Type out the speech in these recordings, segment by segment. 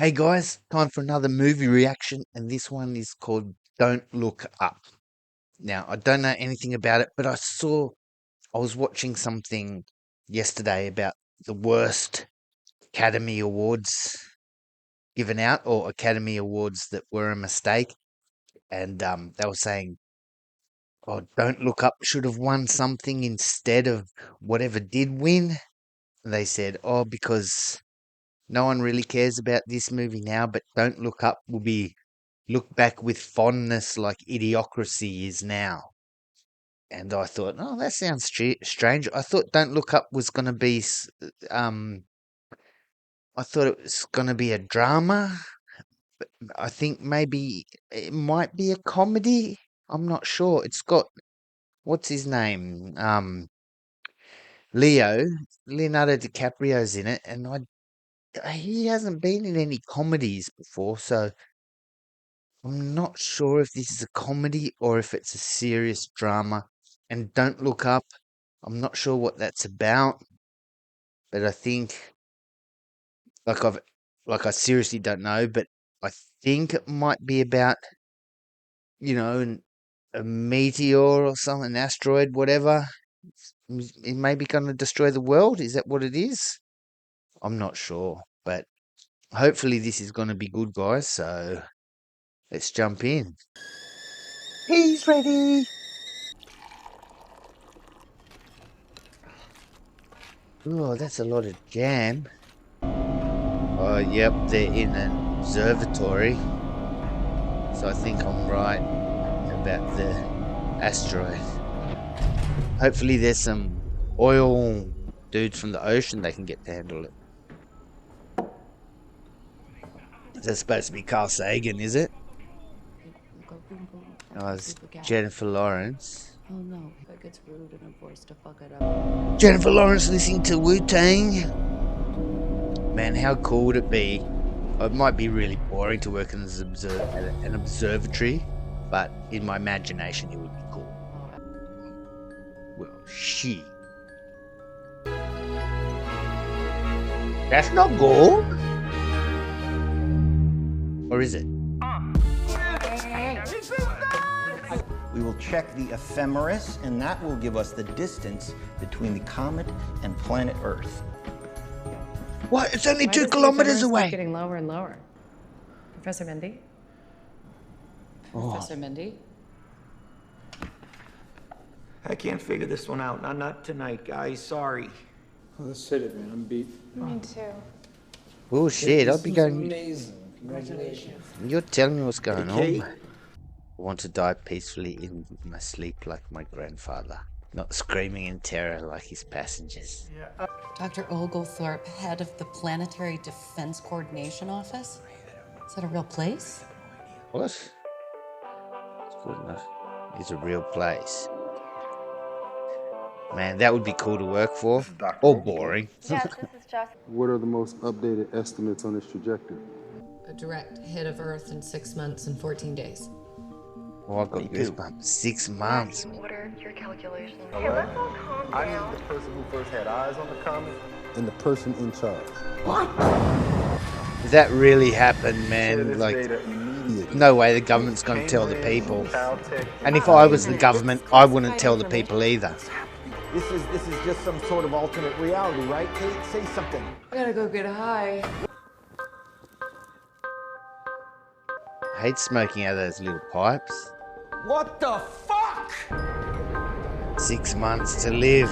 Hey guys, time for another movie reaction, and this one is called Don't Look Up. Now, I don't know anything about it, but I was watching something yesterday about the worst Academy Awards given out, or Academy Awards that were a mistake, and they were saying, oh, Don't Look Up should have won something instead of whatever did win. And they said, oh, because no one really cares about this movie now, but Don't Look Up will be looked back with fondness like Idiocracy is now. And I thought, oh, that sounds strange. I thought Don't Look Up was going to be, I thought it was going to be a drama. But I think maybe it might be a comedy. I'm not sure. It's got, what's his name? Leonardo DiCaprio's in it, and he hasn't been in any comedies before, so I'm not sure if this is a comedy or if it's a serious drama. And Don't Look Up, I'm not sure what that's about, but I think like I seriously don't know, but I think it might be about, a meteor or something, an asteroid, whatever. It may be going to destroy the world. Is that what it is? I'm not sure, but hopefully this is going to be good, guys. So let's jump in. He's ready. Oh, that's a lot of jam. Oh, yep, they're in an observatory. So I think I'm right about the asteroid. Hopefully there's some oil dudes from the ocean they can get to handle it. That's supposed to be Carl Sagan, is it? Oh, it's Jennifer Lawrence. Oh no, that gets rude and I'm forced to fuck it up. Jennifer Lawrence listening to Wu-Tang. Man, how cool would it be? It might be really boring to work in an observatory, but in my imagination it would be cool. Well, shit. That's not gold? Or is it? We will check the ephemeris, and that will give us the distance between the comet and planet Earth. What? It's only Why 2 does the kilometers ephemeris away. keep getting lower and lower. Professor Mendy? Oh. Professor Mendy? I can't figure this one out. Not tonight, guys. Sorry. Oh, let's hit it, man. I'm beat. Me too. Oh shit, I'll be going. Amazing. Congratulations. You're telling me what's going Kate? on. I want to die peacefully in my sleep like my grandfather, not screaming in terror like his passengers. Dr. Oglethorpe, head of the Planetary Defense Coordination Office? Is that a real place? What? It's good enough. It's a real place. Man, that would be cool to work for. Or boring. Yes, this is Jess. What are the most updated estimates on this trajectory? A direct hit of Earth in 6 months and 14 days. Oh, I got goosebumps. 6 months. What are your calculations? Okay, let's all calm down. The person who first had eyes on the comet. And the person in charge. If that really happened, man, like, no way the government's going to tell the people. And if I was the government, I wouldn't tell the people either. This is just some sort of alternate reality, right? Kate, say something. I gotta go get high. I hate smoking out of those little pipes. What the fuck? 6 months to live.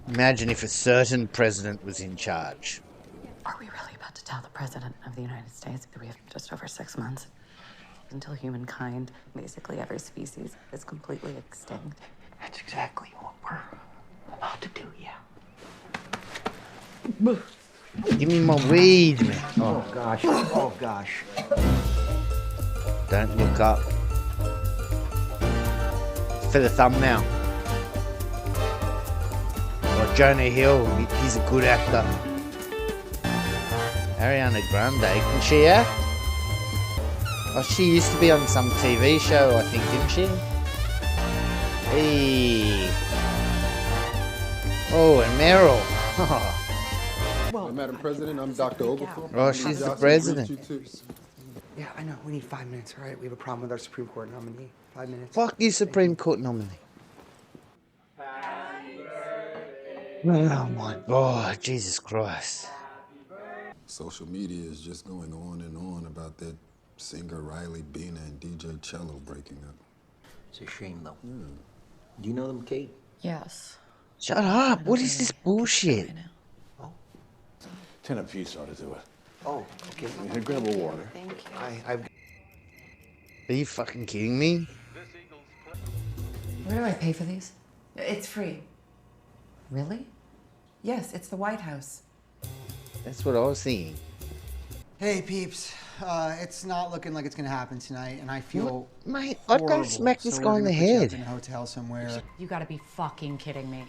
Imagine if a certain president was in charge. Are we really about to tell the President of the United States that we have just over 6 months until humankind, basically every species, is completely extinct? That's exactly what we're about to do, yeah. Give me my weed, man. Oh gosh. Oh gosh. Don't look up. For the thumbnail. Oh, Jonah Hill, he's a good actor. Ariana Grande, can she act? Oh, she used to be on some TV show, I think, didn't she? Hey. Oh, and Meryl. Madam President, I'm Dr. Oglethorpe. Oh, she's the Johnson, president. greet you too. Yeah, I know. We need 5 minutes, all right? We have a problem with our Supreme Court nominee. 5 minutes. Fuck you, Supreme Court nominee. Oh my God, Jesus Christ. Social media is just going on and on about that singer Riley Bina and DJ Cello breaking up. It's a shame, though. Do you know them, Kate? Yes. Shut up. What is this bullshit? 10 apiece ought to do it. Oh, okay. Here, grab a water. Thank you. I've Are you fucking kidding me? Where do I pay for these? It's free. Really? Yes, it's the White House. That's what I was thinking. Hey, peeps. It's not looking like it's gonna happen tonight, and I feel Mate, I'd go horrible. smack this So guy we're in the gonna put you up head. in a hotel somewhere. You gotta be fucking kidding me.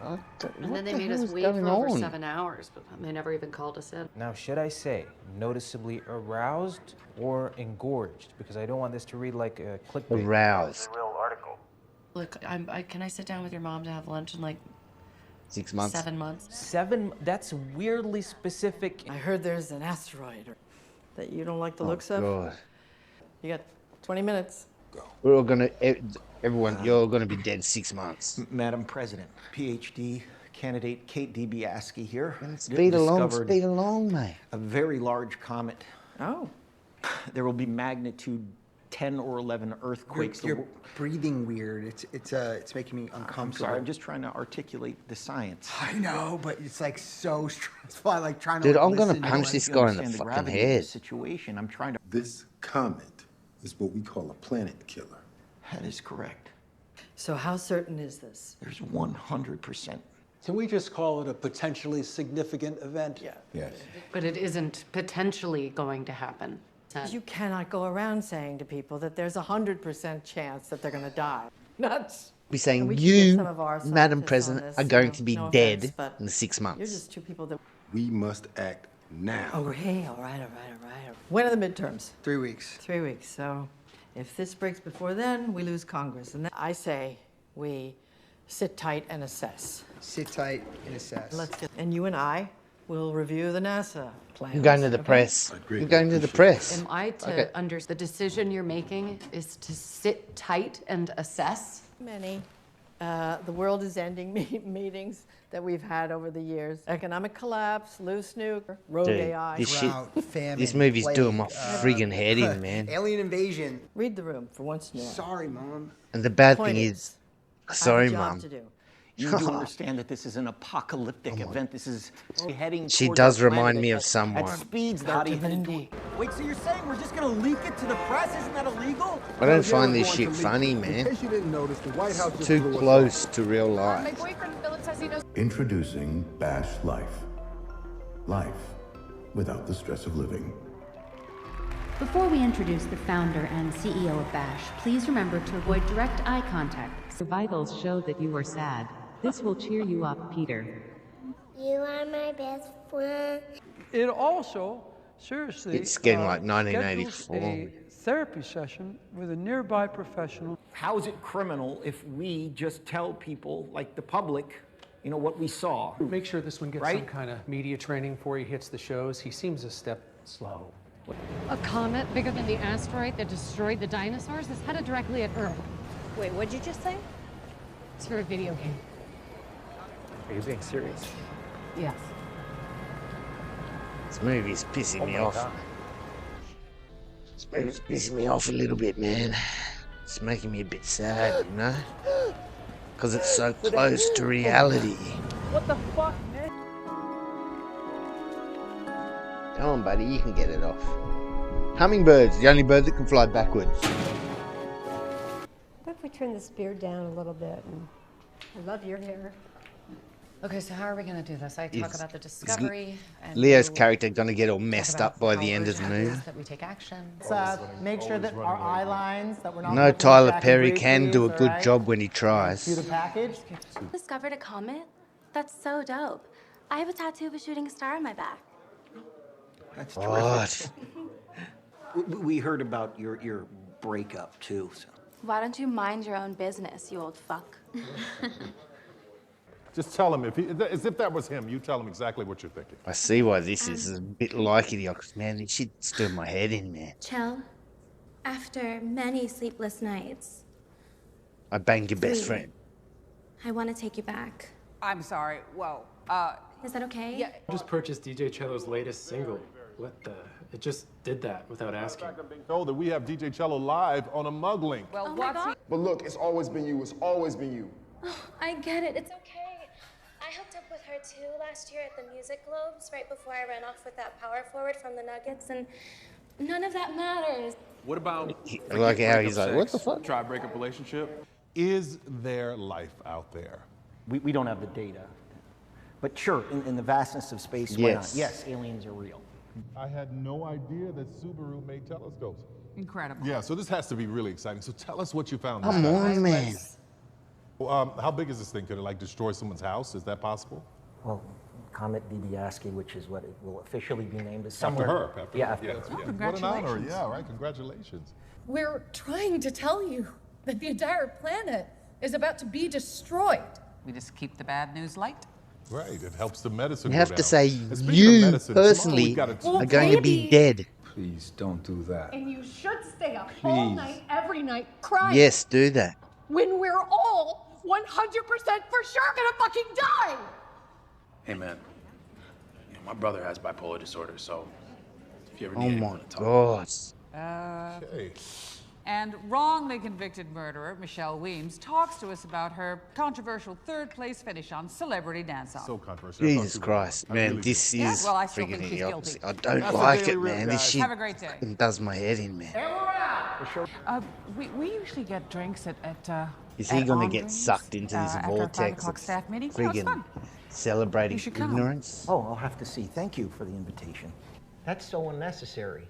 And then they made us wait for over 7 hours, but they never even called us in. Now, should I say noticeably aroused or engorged? Because I don't want this to read like a clickbait. Aroused. Look, can I sit down with your mom to have lunch in like 6 months. 7 months? 7? That's weirdly specific. I heard there's an asteroid that you don't like the looks Oh, of. God. You got 20 minutes. We're all gonna, everyone, you're gonna be dead 6 months. Madam President, PhD candidate Kate DiBiase here. Speed along, mate. A very large comet. Oh. There will be magnitude 10 or 11 earthquakes. You're breathing weird. It's making me uncomfortable. I'm sorry, I'm just trying to articulate the science. I know, but it's like so stressful. I like trying to. Dude, like, I'm gonna listen to punch it. this You guy in the understand fucking gravity of head. the situation. I'm trying to. This comet is what we call a planet killer. That is correct. So how certain is this? There's 100%. Can we just call it a potentially significant event? Yeah. Yes. But it isn't potentially going to happen. You cannot go around saying to people that there's 100% chance that they're gonna die. Nuts. Be saying And we can get you, some of our Madam scientists on President, this, are you going know, to be no dead offense, but in 6 months. You're just two people that. We must act now. Oh, hey, all right. When are the midterms? 3 weeks. 3 weeks. So if this breaks before then, we lose Congress. And then I say we sit tight and assess. Sit tight and assess. And you and I will review the NASA plans. I'm going to the okay? press. I greatly I'm going to the appreciate press. Am I to understand the decision you're making is to sit tight and assess? Many. The world is ending meetings that we've had over the years. Economic collapse, loose nuke, rogue Dude, AI. this shit, Drought, famine, this movie's plague, doing my friggin' head in, man. Alien invasion. Read the room for once in a while. Sorry, Mom. And the bad Point thing is, is, sorry, I have a job Mum. to do. You do understand that this is an apocalyptic event. This is heading. She towards does our remind planet me at- of someone. At speeds that are even. Wait, so you're saying we're just gonna leak it to the press? Isn't that illegal? I don't find this shit funny, In man. case you didn't notice, the White House just Too blew us close to real life. boyfriend Philip says he knows. Introducing Bash Life. Life without the stress of living. Before we introduce the founder and CEO of Bash, please remember to avoid direct eye contact. Your vitals show that you are sad. This will cheer you up, Peter. You are my best friend. It also, seriously, It's getting like schedules 1984. a therapy session with a nearby professional. How is it criminal if we just tell people, like the public, you know, what we saw? Make sure this one gets Right? some kind of media training before he hits the shows. He seems a step slow. A comet bigger than the asteroid that destroyed the dinosaurs is headed directly at Earth. Wait, what'd you just say? It's for a video game. Are you being serious? Yes. This movie's pissing me off. God. This movie's pissing me off a little bit, man. It's making me a bit sad, you know? Because it's so close to reality. What the fuck, man? Come on, buddy, you can get it off. Hummingbird's the only bird that can fly backwards. What if we turn this beard down a little bit? I love your hair. Okay, so how are we going to do this? I talk about the Is discovery. And Leo's you character gonna get all talk messed about up by how the end of the urgent it is movie? that we take action. Make sure that our eye lines, that we're not. No, looking Tyler Jackie Perry Briefs, can do a good alright? job when he Cue tries. the package. Discovered a comet? That's so dope. I have a tattoo of a shooting star on my back. That's What? We heard about your breakup too. So. Why don't you mind your own business, you old fuck? Just tell him, as if that was him, you tell him exactly what you're thinking. I see why this is a bit like it. Man, this shit stirred my head in, man. Chell, after many sleepless nights, I banged your best Three. friend. I want to take you back. I'm sorry. Whoa. Is that okay? Yeah. I just purchased DJ Cello's latest single. What the? It just did that without asking. I'm being told that we have DJ Cello live on a mug link. Well, what's he? But look, it's always been you. It's always been you. Oh, I get it. It's okay. I hooked up with her too last year at the Music Globes, right before I ran off with that power forward from the Nuggets, and none of that matters. What about I like how he's like, what the fuck? try breakup relationship? Is there life out there? We don't have the data. But sure, in the vastness of space, why not? Yes. Yes, aliens are real. I had no idea that Subaru made telescopes. Incredible. Yeah, so this has to be really exciting. So tell us what you found. Come on, man. How big is this thing? Could it like destroy someone's house? Is that possible? Well, Comet Didiaski, which is what it will officially be named, is After somewhere. her. After Yeah, her. after Yeah, her. yeah. What an congratulations. honor. Yeah, right. Congratulations. We're trying to tell you that the entire planet is about to be destroyed. We just keep the bad news light. Right. It helps the medicine. You go have to down. say And speaking of you medicine, tomorrow personally we've got are going to be dead. Please don't do that. And you should stay up all Please. night, every night, crying. Yes, do that. When we're all 100% for sure gonna fucking die. Hey man, my brother has bipolar disorder, so if you ever Oh need my anyone to talk God. Okay. And wrongly convicted murderer Michelle Weems talks to us about her controversial third-place finish on Celebrity Dance-Off. So controversial. I thought Jesus you were- Christ, I man, really this do. Yeah, is well, I still freaking think she's the guilty. opposite. I don't That's the like Daily it, Rip, man. This guys. shit Have a great day. fucking does my head in, man. We usually get drinks at Is he at going to Andre's, get sucked into this after our 5 vortex o'clock of staff meeting? You know, it's friggin' fun. celebrating You should come. ignorance? Oh, I'll have to see. Thank you for the invitation. That's so unnecessary.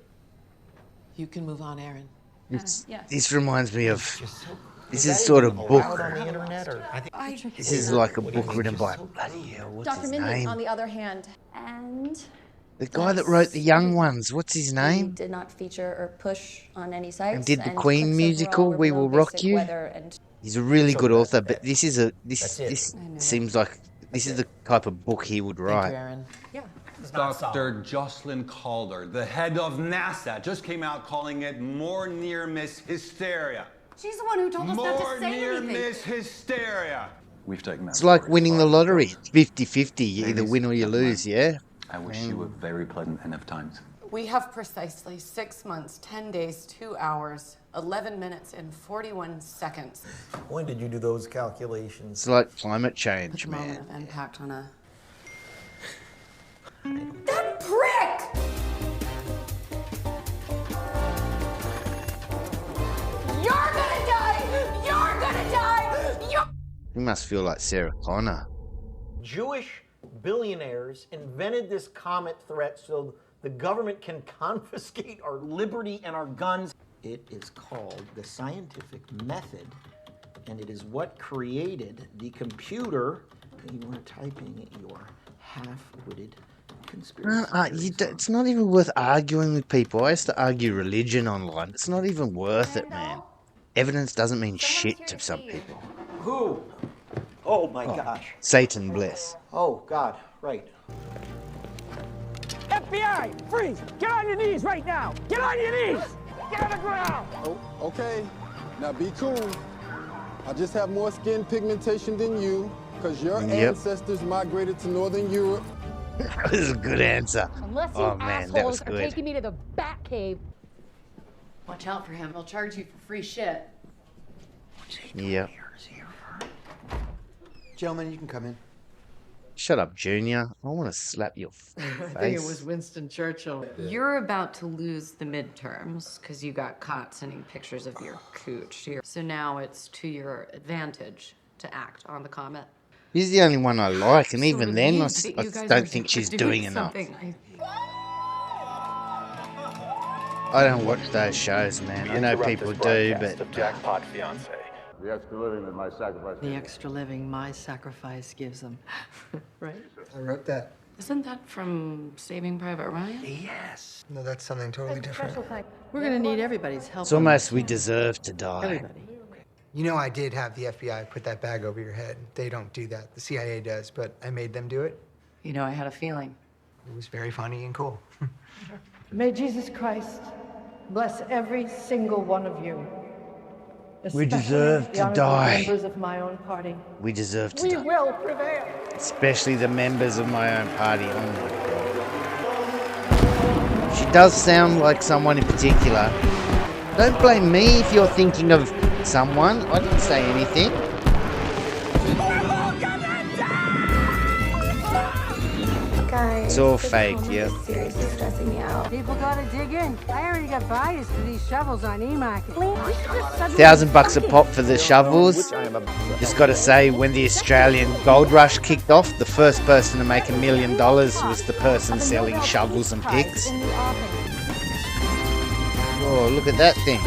You can move on, Aaron. This reminds me of. This is that sort of even book. allowed on the internet, or I think This is like a book written by bloody hell. What's Dr. his Mindy, name? on the other hand, And The guy that wrote the Young Ones. What's his we name? did not feature or push on any sites. And did the clicks Queen overall musical, were We below Will Rock basic You? weather and He's a really So good that's author, but it. this is a That's it. this seems like this is the type of book he would Thank you, write. Aaron. Yeah. Dr. Jocelyn Calder, the head of NASA, just came out calling it more near-miss hysteria. she's the one who told us not More to say anything. near-miss hysteria. We've taken that. It's like story winning far the too lottery. far. 50-50. You either Ladies win or you and lose, yeah? I wish you a very pleasant end of times. We have precisely 6 months, 10 days, 2 hours, 11 minutes, and 41 seconds. when did you do those calculations? It's like climate change, The moment man. of impact on a... That prick! You're gonna die! You're gonna die! You're... He must feel like Sarah Connor. Jewish billionaires invented this comet threat so the government can confiscate our liberty and our guns. It is called the scientific method, and it is what created the computer that you are typing your half-witted conspiracy. It's not even worth arguing with people. I used to argue religion online. It's not even worth it, man. Evidence doesn't mean shit to some people. Who? Oh my gosh. Satan bless. Oh God, right. FBI, freeze! Get on your knees right now! Get on your knees! Get on the ground! Oh, okay. Now be cool. I just have more skin pigmentation than you, because your Yep. ancestors migrated to Northern Europe. That was a good answer. Unless you Oh man, that was assholes are good. taking me to the bat cave. Watch out for him. He'll charge you for free shit. Yep. Gentlemen, you can come in. Shut up, Junior. I want to slap your I face. think it was Winston Churchill. You're about to lose the midterms because you got caught sending pictures of your cooch here. So now it's to your advantage to act on the comet. He's the only one I like, and So even then, I, relieved that I you guys don't were think she's doing doing enough. something. I don't watch those shows, man. I know people do, but Jackpot Fiance. The extra living that my sacrifice. The extra living my sacrifice gives them. Right? I wrote that. Isn't that from Saving Private Ryan? Yes. No, that's something totally different. We're gonna need everybody's help. it's almost we deserve to die. Everybody. You know I did have the FBI put that bag over your head. They don't do that. The CIA does, but I made them do it. You know, I had a feeling. It was very funny and cool. May Jesus Christ bless every single one of you. We especially deserve the to honorable die. members of my own party. We deserve to We die. will prevail. Especially the members of my own party. Oh my God. She does sound like someone in particular. Don't blame me if you're thinking of someone. I didn't say anything. Guys, It's all this fake, moment yeah. is seriously stressing me out. People gotta dig in. I already got bias for these shovels on E-Market. $1,000 a pop for the shovels. Just got to say, when the Australian gold rush kicked off, the first person to make $1 million was the person selling shovels and picks. Oh, look at that thing.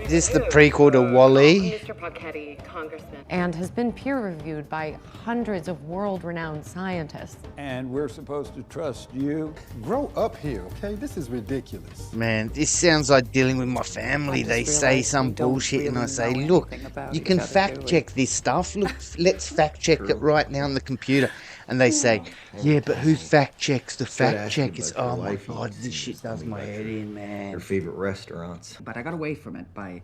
Is this the prequel to Wall-E? Mr. Paquetti, Congressman. And has been peer-reviewed by hundreds of world-renowned scientists. And we're supposed to trust you? Grow up here, okay? This is ridiculous. Man, this sounds like dealing with my family. They say some bullshit and I say, look, you can fact check this stuff. Look, let's fact check it right now on the computer. And they say, yeah, but who fact checks the fact checkers? Oh my God, this shit does my head in, man. Your favorite restaurants. But I got away from it by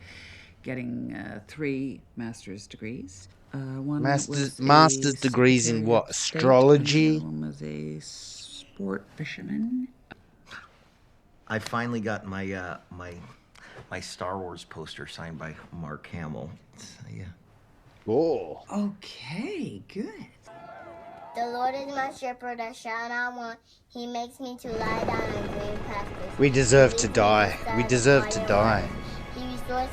getting 3 master's degrees. One Master's degrees in what? Astrology? One was a sport fisherman. I finally got my my Star Wars poster signed by Mark Hamill. Yeah. Oh. Okay, good. The Lord is my shepherd, I shall not want. He makes me to lie down in green pastures. We deserve to die. We deserve to die. He restores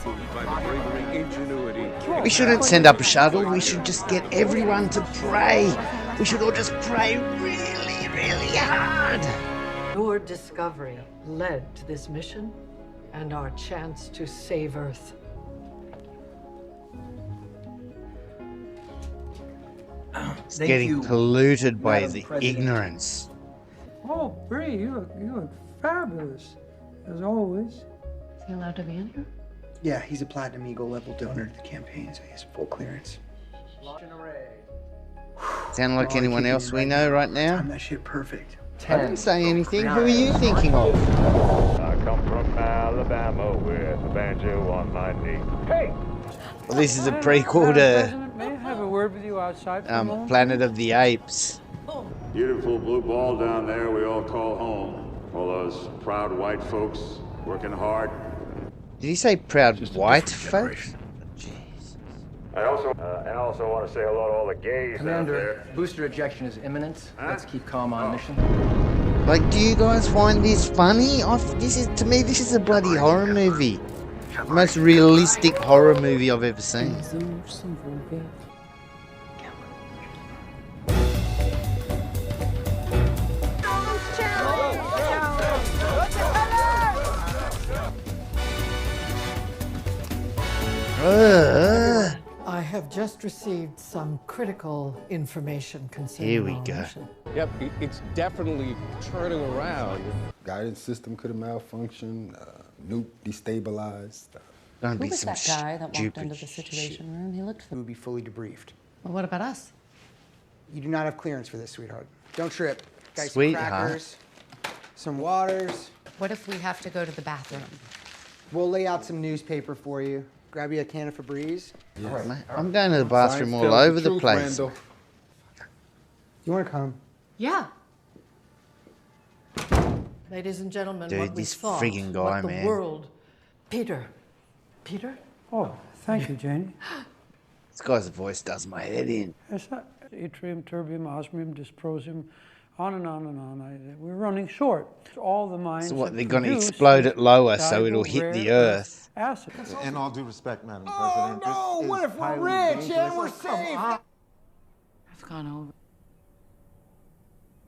We shouldn't send up a shuttle. We should just get everyone to pray. We should all just pray really, really hard. Your discovery led to this mission and our chance to save Earth. It's getting polluted by the ignorance. Oh, Bree, you look fabulous, as always. Is he allowed to be in here? Yeah, he's a Platinum Eagle level donor to the campaign, so he has full clearance. Sound like anyone else we know right now? Time that shit perfect. I didn't say anything. Who are you thinking of? I come from Alabama with a banjo on my knee. Hey! Well, this is a prequel to May I have a word with you outside for a moment? Planet of the Apes. Beautiful blue ball down there we all call home. All those proud white folks working hard. Did he say proud white folks? I also want to say hello to all the gays out Commander, there. booster ejection is imminent. Let's keep calm on mission. Like, do you guys find this funny? To me, this is a bloody horror movie. The most realistic horror movie I've ever seen. I have just received some critical information concerning Here we our go. mission. Yep, it's definitely turning around. Guidance system could have malfunctioned, nuke destabilized. Don't Who be was some that guy that walked stupid into the situation room? He looked... We will be fully debriefed. Well, what about us? You do not have clearance for this, sweetheart. Don't trip. Got some Sweetheart. crackers, some waters. What if we have to go to the bathroom? We'll lay out some newspaper for you. Grab you a can of Febreze. Yes. Mate, I'm going to the bathroom all over the place. You want to come? Yeah. Ladies and gentlemen, Dude, what we this thought, friggin' guy, what the man. world... Peter. Peter? Oh, thank you, Janie. This guy's voice does my head in. Yes, yttrium, terbium, osmium, dysprosium, on and on and on. We're running short. All the mines. So what, that they're going to produce explode it lower so valuable it'll hit rare the Earth? acid. In all due respect, Madam Oh, President, no! this What is if we're highly rich dangerous. and we're safe? I've gone over.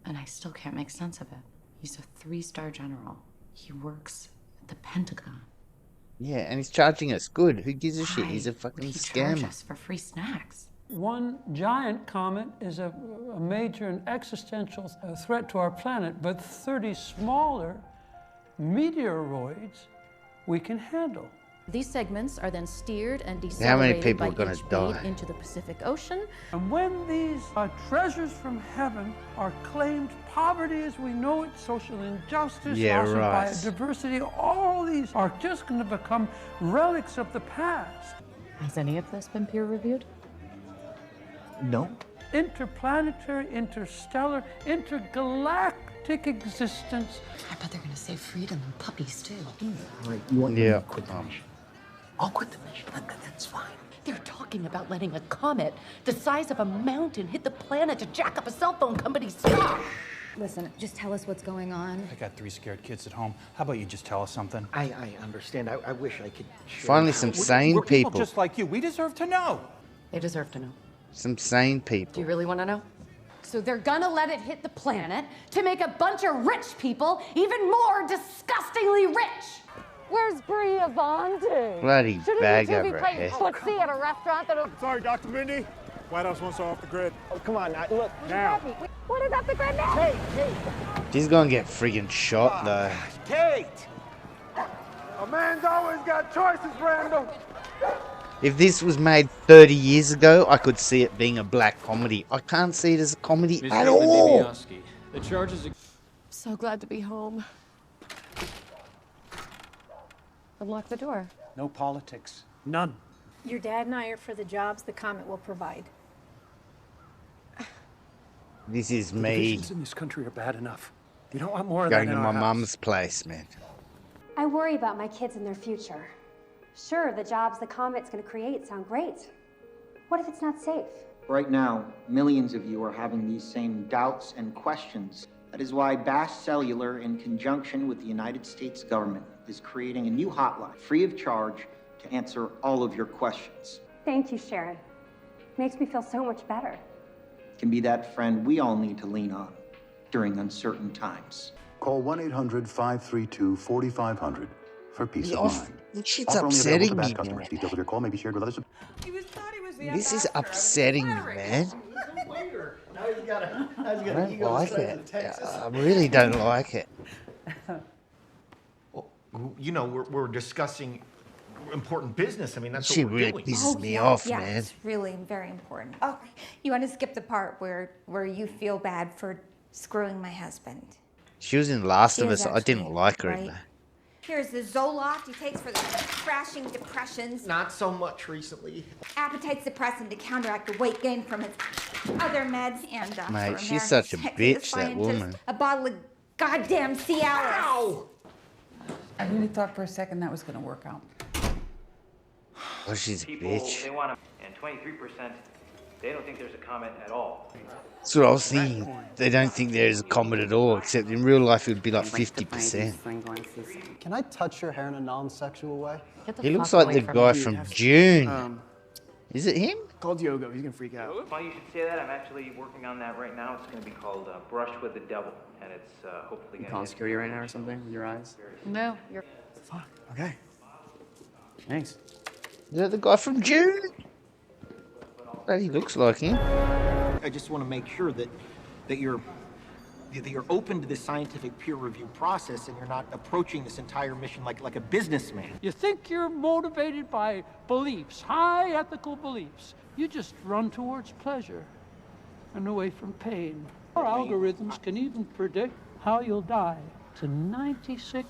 And I still can't make sense of it. He's a 3-star general. He works at the Pentagon. Yeah, and he's charging us good. Who gives a shit? He's a fucking Charge scammer. us for free snacks. One giant comet is a major and existential threat to our planet, but 30 smaller meteoroids we can handle. These segments are then steered and How many decelerated people by are gonna each die? blade into the Pacific Ocean. And when these treasures from heaven are claimed, poverty as we know it, social injustice, Yeah, loss right. of biodiversity, all these are just going to become relics of the past. Has any of this been peer-reviewed? No. Interplanetary, interstellar, intergalactic existence. I bet they're gonna save freedom and puppies too. All right, you want me Yeah. to quit the mission? I'll quit the mission. That's fine. They're talking about letting a comet the size of a mountain hit the planet to jack up a cell phone company's stock. Listen, just tell us what's going on. I got 3 scared kids at home. How about you just tell us something? I understand. I wish I could share. Finally, some sane We're people people. just like you. We deserve to know. They deserve to know. Some sane Do people. you really want to know? So they're gonna let it hit the planet to make a bunch of rich people even more disgustingly rich. Where's Bria Bondi? Bloody Shouldn't bag you two be over her playing head. footsie at a restaurant that'll... Sorry, Dr. Mindy. White House wants her off the grid. Oh, come on, now, look, now. What is off the grid now? Kate! She's gonna get friggin' shot though. Kate! A man's always got choices, Randall. If this was made 30 years ago, I could see it being a black comedy. I can't see it as a comedy at all. The charges. So glad to be home. Unlock the door. No politics. None. Your dad and I are for the jobs the comet will provide. This is The me divisions in this country are bad enough. You don't want more of going that to in my our house. mum's place, man. I worry about my kids and their future. Sure, the jobs the comet's going to create sound great. What if it's not safe? Right now, millions of you are having these same doubts and questions. That is why Bass Cellular, in conjunction with the United States government, is creating a new hotline, free of charge, to answer all of your questions. Thank you, Sharon. Makes me feel so much better. It can be that friend we all need to lean on during uncertain times. Call 1-800-532-4500 for peace of mind. Shit's Offer only available to upsetting Bass me, customers. Details of your call may be shared with others. This is upsetting me, man. Now he's got a I don't like it. I really don't like it. You know, we're discussing important business. I mean, that's She what we're really doing. pisses me off, yeah, man. it's really very important. Oh, you want to skip the part where you feel bad for screwing my husband. She was in Last She of is Us. I didn't actually, like her in right? that. Here's the Zoloft he takes for the crashing depressions. Not so much recently. Appetite suppressant to counteract the weight gain from his other meds. And Mate, for she's America's such a sexiest bitch, that scientist, woman. a bottle of goddamn Cialis. Ow! I really thought for a second that was going to work out. Oh, she's a People, bitch. they want to, and 23%, they don't think there's a comet at all. That's what I was thinking. They don't think there's a comet at all, except in real life it would be like 50%. Can I touch your hair in a non-sexual way? He looks like the guy from June. Is it him? Called Yogo. He's gonna freak out. Funny you should say that. I'm actually working on that right now. It's going to be called Brush with the Devil, and it's hopefully going to... calling security right now or something with your eyes? No, you're... Fuck. Okay. Thanks. Is that the guy from June? That he looks like him. I just want to make sure that you're open to this scientific peer review process and you're not approaching this entire mission like a businessman. You think you're motivated by beliefs, high ethical beliefs. You just run towards pleasure and away from pain. Our algorithms can even predict how you'll die to 96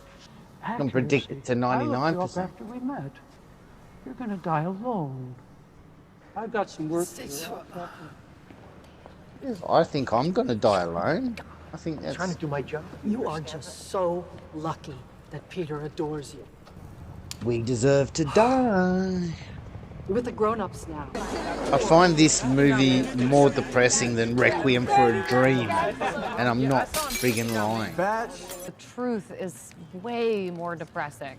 accuracy. Can predict it to I looked you up 99%. after we met. You're gonna die alone. I've got some work to do. I think I'm going to die alone. I think that's... Trying to do my job. You are just so lucky that Peter adores you. We deserve to die. You're with the grown-ups now. I find this movie more depressing than Requiem for a Dream. And I'm not friggin' lying. The truth is way more depressing.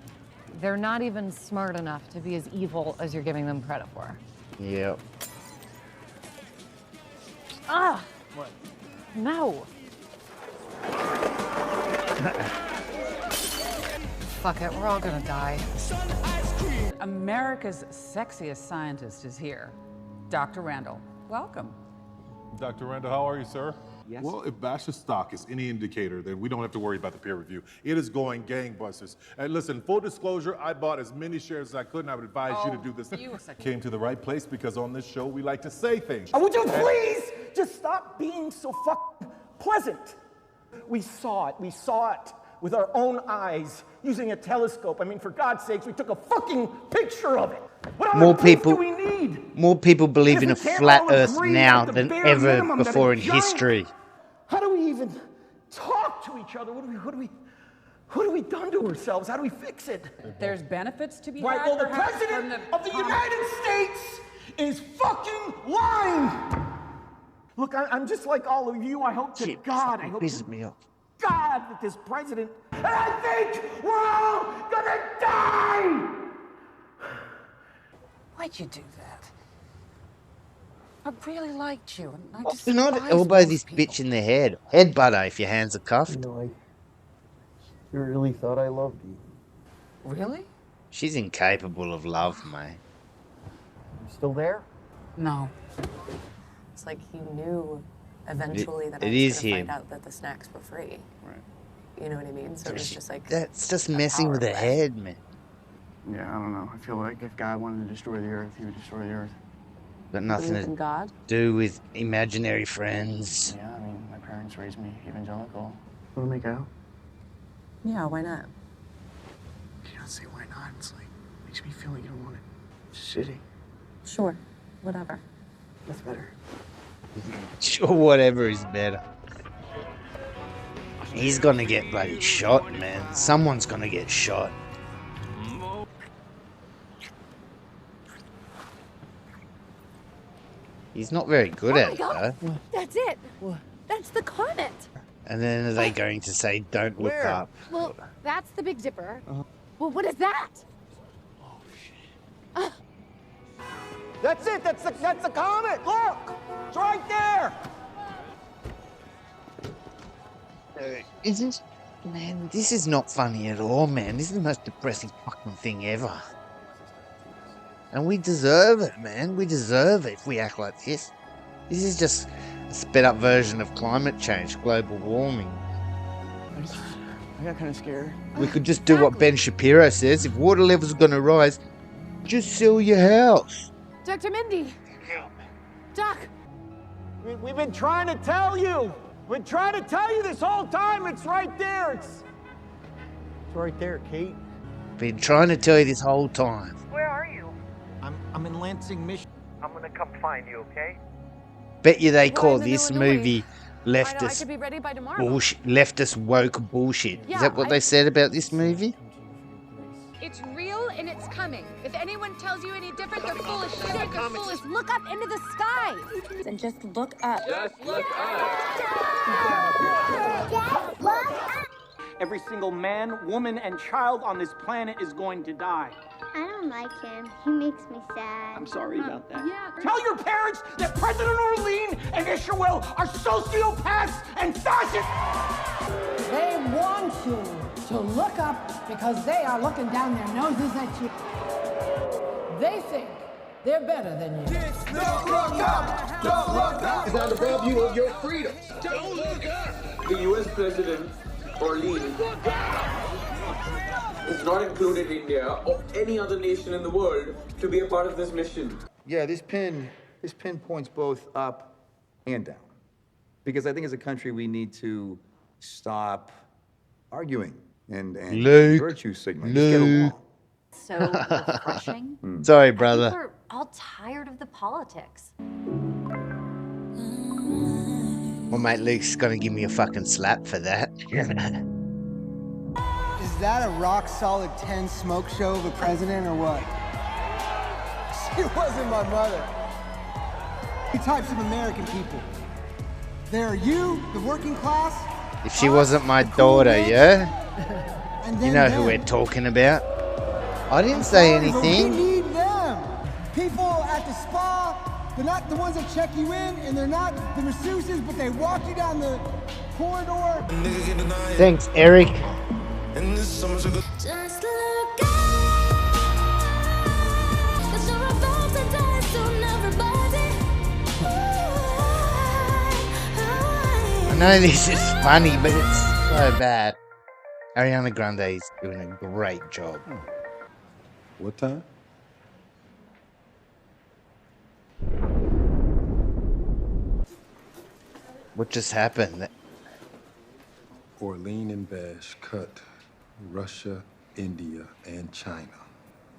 They're not even smart enough to be as evil as you're giving them credit for. Yep. Ah! What? No. Fuck it, we're all gonna die. America's sexiest scientist is here, Dr. Randall. Welcome. Dr. Randall, how are you, sir? Yes. Well, if Basher stock is any indicator, then we don't have to worry about the peer review. It is going gangbusters. And listen, full disclosure, I bought as many shares as I could, and I would advise you to do this. Came to the right place because on this show, we like to say things. Would you please just stop being so pleasant? We saw it with our own eyes using a telescope. I mean, for God's sakes, we took a fucking picture of it. What other proof do we need? More people believe in a If we can't flat all Earth agree now at the than bare ever minimum that before a in giant- history. How do we even talk to each other? What have we done to ourselves? How do we fix it? There's benefits to be Right, had. well, the perhaps, president from of the United States is fucking lying. Look, I'm just like all of you. I hope to God, I hope to Pisses me off. God that this president, and I think we're all gonna die. Why'd you do that? I really liked you, and I just Do not despise elbow most this people. bitch in the head. Headbutt her if your hands are cuffed. You really thought I loved you. Really? She's incapable of love, mate. You still there? No. It's like you knew eventually that I it was is going to him. find out that the snacks were free. Right. You know what I mean? So it was just like That's just a messing with power her play. head, man. Yeah, I don't know. I feel like if God wanted to destroy the Earth, he would destroy the Earth. Got nothing Believe in to God? do with imaginary friends. Yeah, I mean, my parents raised me evangelical. Want to make out? Yeah, why not? You don't say why not. It's like, makes me feel like you don't want it. It's shitty. Sure. Whatever. That's better. Sure, whatever is better. He's gonna get bloody shot, man. Someone's gonna get shot. He's not very good at it, though. That's it. That's the comet. And then are they going to say, don't look Where? up? Well, that's the Big Dipper. Well, what is that? That's it. That's the comet. Look, it's right there. Man, this is not funny at all, man. This is the most depressing fucking thing ever. And we deserve it, man. We deserve it if we act like this. This is just a sped up version of climate change, global warming. I got kind of scared. We could just do what Ben Shapiro says. If water levels are going to rise, just sell your house. Dr. Mindy. Doc. We've been trying to tell you. We've been trying to tell you this whole time. It's right there. It's right there, Kate. Been trying to tell you this whole time. Where are you? I'm in Lansing, Michigan. I'm gonna come find you, okay? Bet you they call in this Illinois. movie I know, I leftist could be ready by tomorrow. bullshit, leftist woke bullshit. Yeah, Is that what they said about this movie? It's real and it's coming. If anyone tells you any different, they're full of shit. They're foolish. Look up into the sky. And just look up. Every single man, woman, and child on this planet is going to die. I don't like him. He makes me sad. I'm sorry about that. Yeah. Tell your parents that President Orlean and Isherwell are sociopaths and fascists! They want you to look up because they are looking down their noses at you. They think they're better than you. Don't look up! Don't look up! It's not above you of your freedom. Don't look up! The U.S. President Orlean is not included India or any other nation in the world to be a part of this mission. Yeah, this pin points both up and down. Because I think as a country we need to stop arguing and Luke, virtue signaling. Just get along. So refreshing. Sorry, I brother. think we're all tired of the politics. Well, mate, Luke's gonna give me a fucking slap for that. Is that a rock solid 10 smoke show of a president or what? She wasn't my mother. Two types of American people. There are you, the working class. If she wasn't my daughter, yeah? And You then know them. who we're talking about. I didn't say Sorry, but we anything. need them. People at the spa, they're not the ones that check you in, and they're not the masseuses, but they walk you down the corridor. Thanks, Eric. Just look up. Cause you're about to die soon, everybody. I know this is funny, but it's so bad. Ariana Grande is doing a great job. What time? What just happened? Orlean and Bash cut Russia, India, and China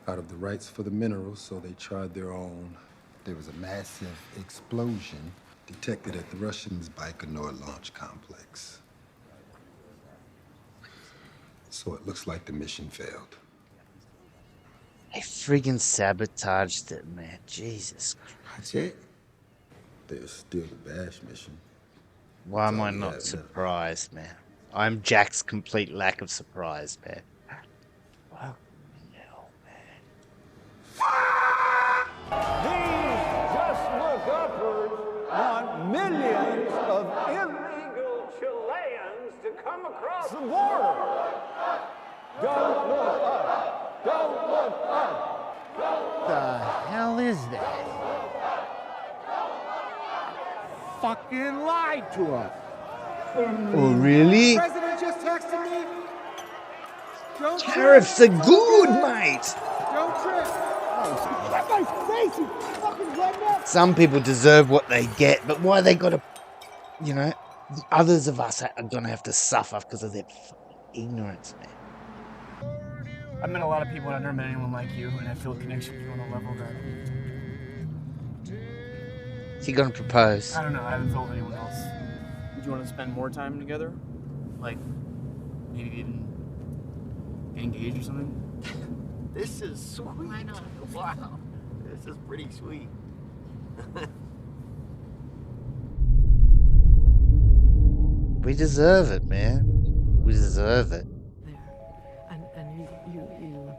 out of the rights for the minerals, so they tried their own. There was a massive explosion detected at the Russians' Baikonur launch complex. So it looks like the mission failed. They friggin' sabotaged it, man. Jesus Christ. That's it. There's still the Bash mission. Why am I all we not have surprised, man? I'm Jack's complete lack of surprise, man. Wow. These just look upwards want millions of illegal Chileans to come across the border. Don't look up. Don't look up. What the hell is that? Fucking lied to us. Oh, really? The president just texted me. Don't Tariffs are good, mate. Don't trip. Get my face, you fucking redneck. Some people deserve what they get, but why they gotta, you know, the others of us are gonna have to suffer because of their fucking ignorance, man. I've met a lot of people, and I've never met anyone like you, and I feel a connection with you on a level that Is he gonna propose? I don't know. I haven't felt with anyone else. Would you want to spend more time together? Like, maybe even get engaged or something? This is sweet. Why not? Wow. This is pretty sweet. We deserve it, man. We deserve it. And you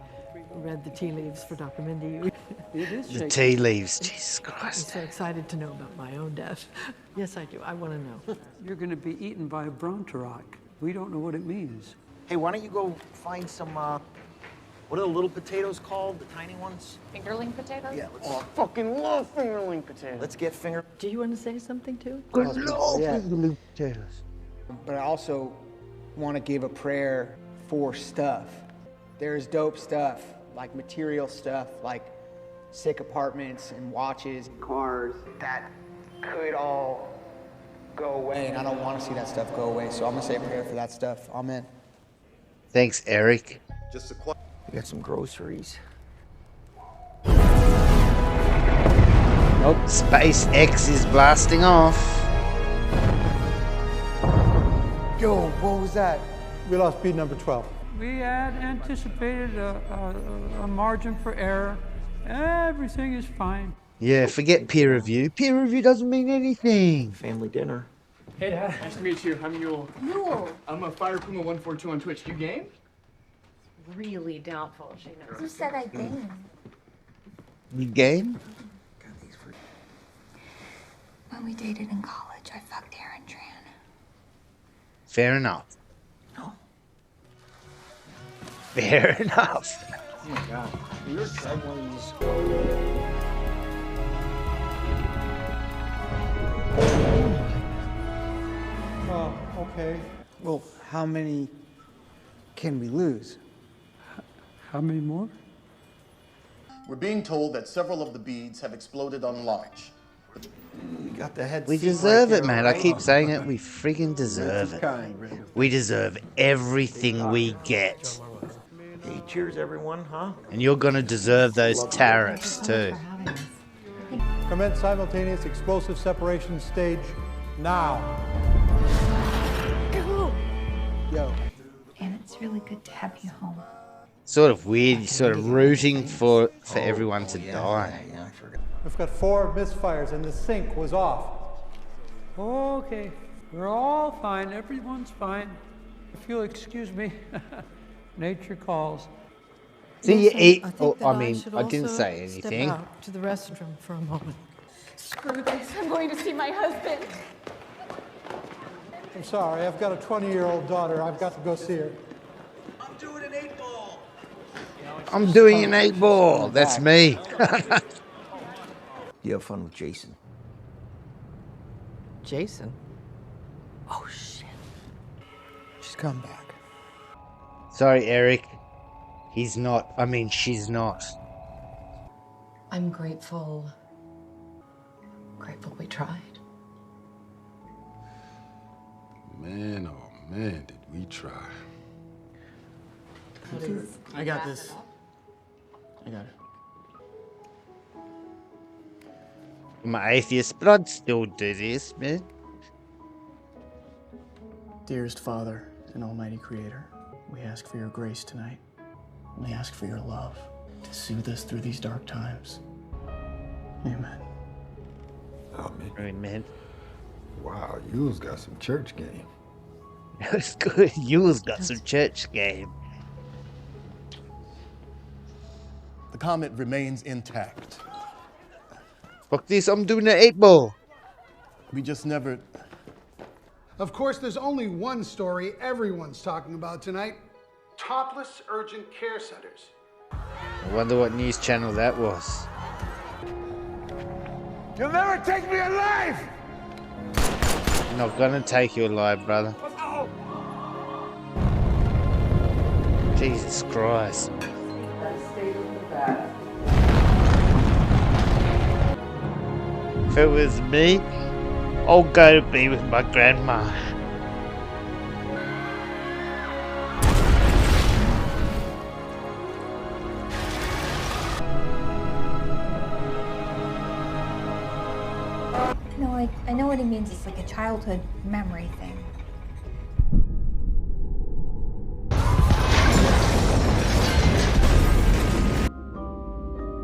read the tea leaves for Dr. Mindy. It is The tea leaves, Jesus Christ. I'm so excited to know about my own death. Yes, I do. I want to know. You're going to be eaten by a brontorok. We don't know what it means. Hey, why don't you go find some, what are the little potatoes called? The tiny ones? Fingerling potatoes? Yeah, let's, Oh, I fucking love fingerling potatoes. let's get finger. Do you want to say something too? Good lord, Yeah. the potatoes. But I also want to give a prayer for stuff. There's dope stuff, like material stuff, like sick apartments and watches, cars, that could all go away. And I don't want to see that stuff go away. So I'm going to say a prayer for that stuff. Amen. Thanks, Eric. Just a quick. We got some groceries. Oh, SpaceX is blasting off. Yo, what was that? We lost bead number 12. We had anticipated a margin for error. Everything is fine. Yeah, forget peer review. Peer review doesn't mean anything. Family dinner. Hey, Dad. Nice to meet you. I'm Yule. Yule. I'm a Fire Puma 142 on Twitch. You game? Really doubtful she knows. Who said I game? You game? When we dated in college, I fucked Aaron Tran. Fair enough. No. Fair enough. Oh my God. You're trying one of these. Oh, okay. Well, how many can we lose? How many more? We're being told that several of the beads have exploded on launch. You got the head. We seat deserve right it, there, man. right? I keep saying it. We friggin' deserve it. We deserve everything we get. Hey, cheers, everyone, huh? And you're gonna deserve those tariffs, too. Commence simultaneous explosive separation stage now. Yo. And it's really good to have you home. Sort of weird, sort of rooting for everyone to die. Yeah, I forgot. We've got 4 misfires and the sync was off. Okay, we're all fine. Everyone's fine. If you'll excuse me, nature calls. See, you eat. I think Oh, that I mean, should I didn't also say anything. Step out to the restroom for a moment. Screw this. I'm going to see my husband. I'm sorry, I've got a 20-year-old daughter. I've got to go see her. I'm doing an 8-ball. I'm doing an 8-ball. That's me. You have fun with Jason. Jason? Oh, shit. She's come back. Sorry, Eric. He's not. I mean, she's not. I'm grateful. Grateful we tried. Man, oh man, did we try. I got this. I got it. I'm an atheist, but I'd still do this, man. Dearest Father and Almighty Creator, we ask for your grace tonight. We ask for your love to soothe us through these dark times. Amen. Amen. Wow, you's got some church game. That's good. You's got some church game. The comet remains intact. Fuck this, I'm doing the 8-ball. We just never... Of course, there's only one story everyone's talking about tonight. Topless urgent care centers. I wonder what news channel that was. You'll never take me alive! I'm not gonna take you alive, brother. Jesus Christ. If it was me, I'll go be with my grandma. No, I know what he means. It's like a childhood memory thing.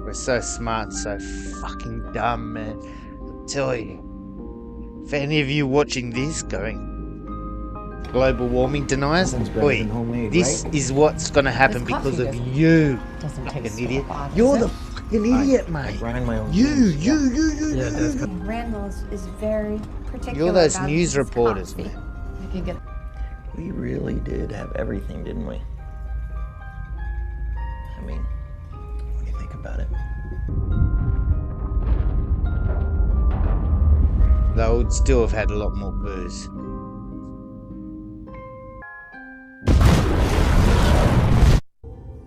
We're so smart and so fucking dumb, man. I tell you. If any of you watching this going, global warming deniers, boy, this is what's gonna happen because of you, fucking idiot. You're the fucking idiot, mate. You. Randall is very particular. You're those about news his reporters, coffee. man. We really did have everything, didn't we? I mean, when you think about it. They would still have had a lot more booze.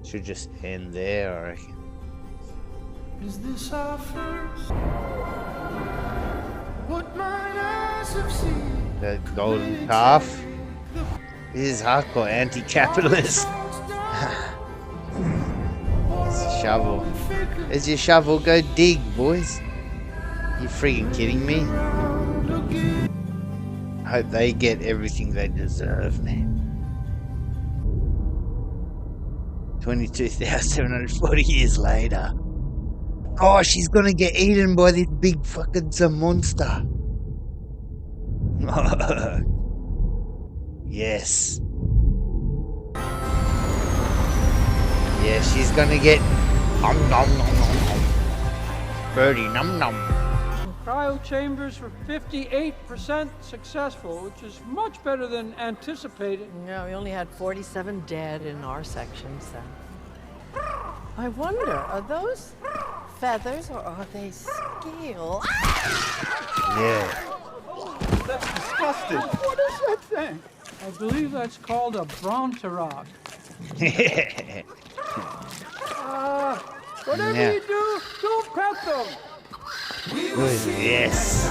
Should just end there, I reckon. Is this our first? What might eyes have seen? The golden calf. This is hardcore anti-capitalist. It's a shovel. As your shovel, go dig, boys. You freaking kidding me? I hope they get everything they deserve, man. 22,740 years later. Oh, she's gonna get eaten by this big fucking some monster. Yes. Yeah, she's gonna get nom nom nom nom nom. Birdie nom nom. Cryo chambers were 58% successful, which is much better than anticipated. Yeah, we only had 47 dead in our section, so. I wonder, are those feathers or are they scale? Yeah. That's disgusting. What is that thing? I believe that's called a bronterock. Whatever Yeah. you do, don't pet them. Yes.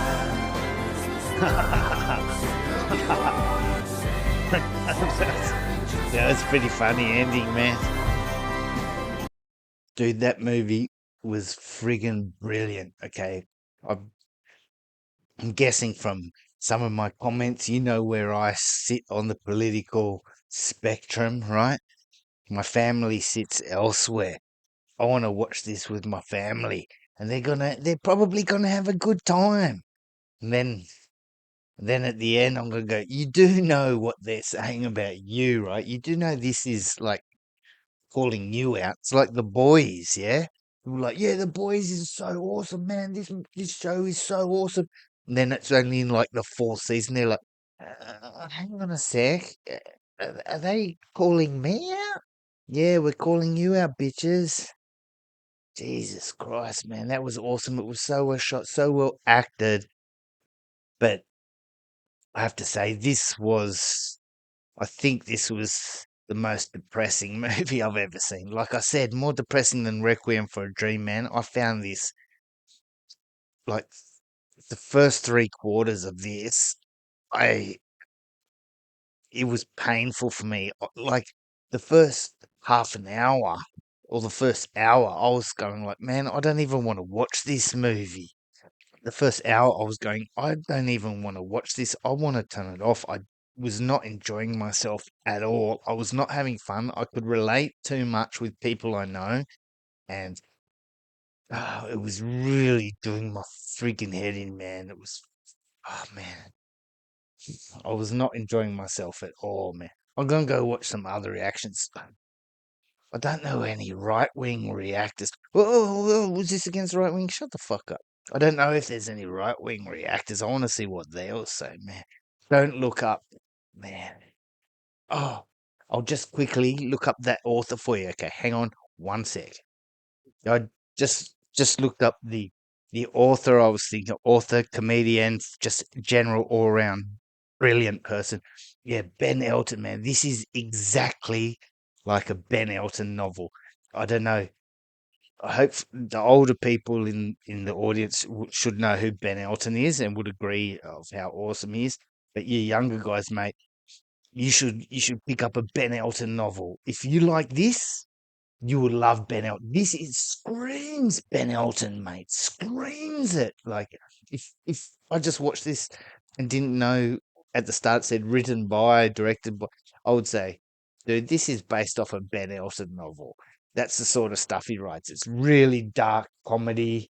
That was pretty funny ending, man. Dude, that movie was friggin' brilliant, okay? I'm guessing from some of my comments, you know where I sit on the political spectrum, right? My family sits elsewhere. I want to watch this with my family, and they're probably gonna have a good time. And then at the end, I'm gonna go, you do know what they're saying about you, right? You do know this is like calling you out. It's like The Boys, yeah? We're like, yeah, The Boys is so awesome, man. This show is so awesome. And then it's only in like the 4th season. They're like, hang on a sec. Are they calling me out? Yeah, we're calling you out, bitches. Jesus Christ, man, that was awesome. It was so well shot, so well acted. But I have to say, I think this was the most depressing movie I've ever seen. Like I said, more depressing than Requiem for a Dream, man. I found this, like, the first 3 quarters of this, I it was painful for me. Like, the first half an hour or the first hour, I was going like, man, I don't even want to watch this movie. The first hour, I was going, I don't even want to watch this. I want to turn it off. I was not enjoying myself at all. I was not having fun. I could relate too much with people I know, and it was really doing my freaking head in, man. It was, oh man, I was not enjoying myself at all, man. I'm gonna go watch some other reactions. I don't know any right wing reactors. Whoa, was this against right wing? Shut the fuck up. I don't know if there's any right wing reactors. I want to see what they'll say, man. Don't look up, man. Oh, I'll just quickly look up that author for you. Okay, hang on 1 sec. I just looked up the author. I was thinking author, comedian, just general all around brilliant person. Yeah, Ben Elton, man. This is exactly like a Ben Elton novel. I don't know. I hope the older people in the audience should know who Ben Elton is and would agree of how awesome he is. But you younger guys, mate, you should pick up a Ben Elton novel. If you like this, you would love Ben Elton. This is screams Ben Elton, mate. Screams it. Like, if I just watched this and didn't know at the start it said written by, directed by, I would say, dude, this is based off a Ben Elton novel. That's the sort of stuff he writes. It's really dark comedy,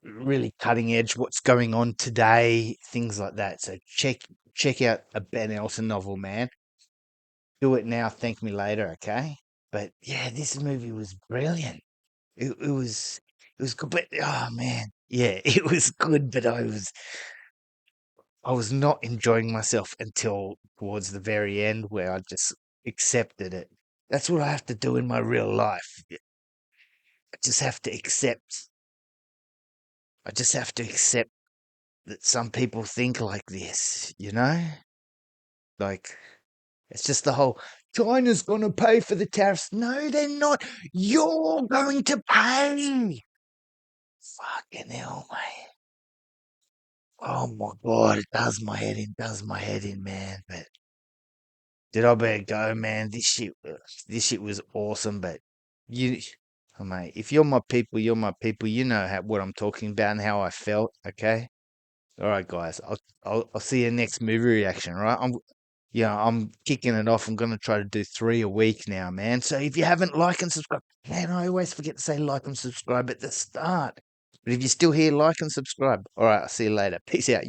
really cutting edge. What's going on today, things like that. So check out a Ben Elton novel, man. Do it now, thank me later, okay? But yeah, this movie was brilliant. It was good, but oh man, yeah, it was good, but I was not enjoying myself until towards the very end where I just accepted it. That's what I have to do in my real life. I just have to accept. I just have to accept that some people think like this, you know? Like, it's just the whole China's going to pay for the tariffs. No, they're not. You're going to pay. Fucking hell, mate. Oh my god, it does my head in, man. But did I better go, man? This shit was awesome. But you, oh, mate, if you're my people, you're my people. You know what I'm talking about and how I felt. Okay. All right, guys. I'll see you next movie reaction. All right. I'm kicking it off. I'm gonna try to do 3 a week now, man. So if you haven't like and subscribe, man, I always forget to say like and subscribe at the start. But if you're still here, like and subscribe. All right, I'll see you later. Peace out.